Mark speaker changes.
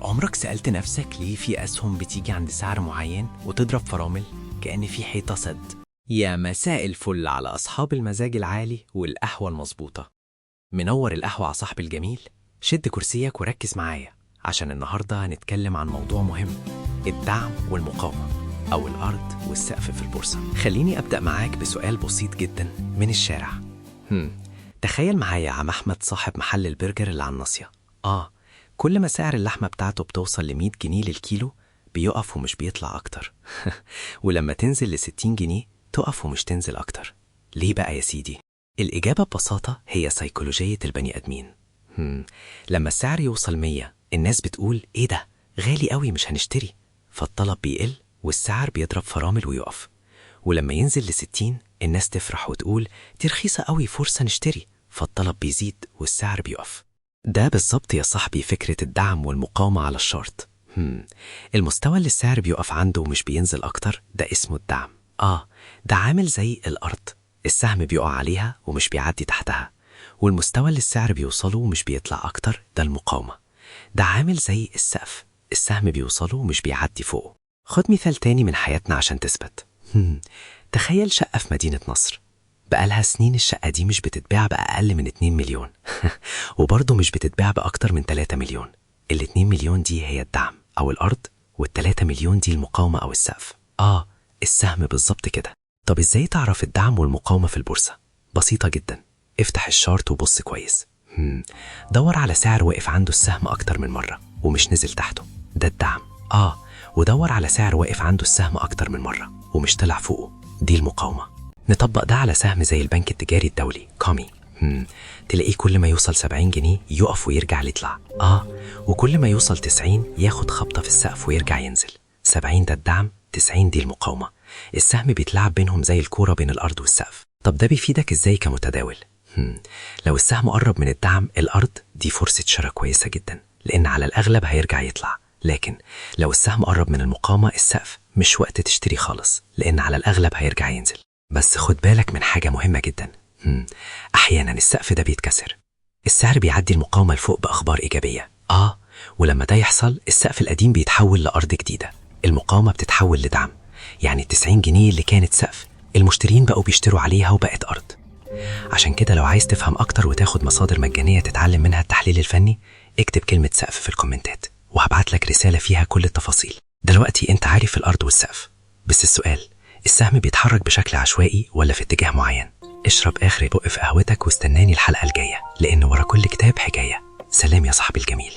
Speaker 1: عمرك سألت نفسك ليه في أسهم بتيجي عند سعر معين وتضرب فرامل كأن في حيطة سد؟ يا مساء الفل على أصحاب المزاج العالي والقهوة المظبوطة. منور القهوة على صاحب الجميل. شد كرسيك وركز معايا عشان النهاردة هنتكلم عن موضوع مهم: الدعم والمقاومة، أو الأرض والسقف في البورصة. خليني أبدأ معاك بسؤال بسيط جدا من الشارع. تخيل معايا يا عم أحمد صاحب محل البرجر اللي على الناصية. كل ما سعر اللحمة بتاعته بتوصل ل100 جنيه للكيلو بيقف ومش بيطلع أكتر. ولما تنزل ل60 جنيه تقف ومش تنزل أكتر. ليه بقى يا سيدي؟ الإجابة ببساطة هي سيكولوجية البني آدمين. لما السعر يوصل 100 الناس بتقول إيه ده؟ غالي قوي مش هنشتري، فالطلب بيقل والسعر بيضرب فرامل ويقف. ولما ينزل ل60 الناس تفرح وتقول دي رخيصة قوي فرصة نشتري، فالطلب بيزيد والسعر بيقف. ده بالظبط يا صاحبي فكرة الدعم والمقاومة على الشارت. المستوى اللي السعر بيقف عنده ومش بينزل أكتر ده اسمه الدعم. ده عامل زي الأرض، السهم بيقع عليها ومش بيعدي تحتها، والمستوى اللي السعر بيوصله ومش بيطلع أكتر ده المقاومة. ده عامل زي السقف، السهم بيوصله ومش بيعدي فوقه. خد مثال تاني من حياتنا عشان تثبت. تخيل شقة في مدينة نصر، بقالها سنين الشقة دي مش بتتباع بأقل من 2 مليون. وبرضه مش بتتباع بأكتر من 3 مليون. ال2 مليون دي هي الدعم أو الأرض، وال3 مليون دي المقاومة أو السقف. السهم بالظبط كده. طب إزاي تعرف الدعم والمقاومة في البورصة؟ بسيطة جدا، افتح الشارت وبص كويس. دور على سعر واقف عنده السهم أكتر من مرة ومش نزل تحته، ده الدعم. ودور على سعر واقف عنده السهم أكتر من مرة ومش طلع فوقه، دي المقاومة. نطبق ده على سهم زي البنك التجاري الدولي كومي. تلاقيه كل ما يوصل 70 جنيه يقف ويرجع يطلع، وكل ما يوصل 90 ياخد خبطة في السقف ويرجع ينزل. 70 ده الدعم، 90 دي المقاومة. السهم بيتلعب بينهم زي الكورة بين الأرض والسقف. طب ده بيفيدك إزاي كمتداول؟ لو السهم قرب من الدعم الأرض دي فرصة شراء كويسة جدا، لأن على الأغلب هيرجع يطلع. لكن لو السهم قرب من المقاومة السقف مش وقت تشتري خالص، لأن على الأغلب هيرجع ينزل. بس خد بالك من حاجة مهمة جدا. أحيانا السقف ده بيتكسر، السعر بيعدي المقاومة لفوق بأخبار إيجابية، ولما ده يحصل السقف القديم بيتحول لأرض جديدة، المقاومة بتتحول لدعم. يعني 90 جنيه اللي كانت سقف المشترين بقوا بيشتروا عليها وبقت أرض. عشان كده لو عايز تفهم أكتر وتاخد مصادر مجانية تتعلم منها التحليل الفني، اكتب كلمة سقف في الكومنتات وهبعت لك رسالة فيها كل التفاصيل. دلوقتي انت عارف الأرض والسقف، بس السؤال: السهم بيتحرك بشكل عشوائي ولا في اتجاه معين؟ اشرب آخر بق في قهوتك واستناني الحلقة الجاية، لأن ورا كل كتاب حكاية. سلام يا صاحبي الجميل.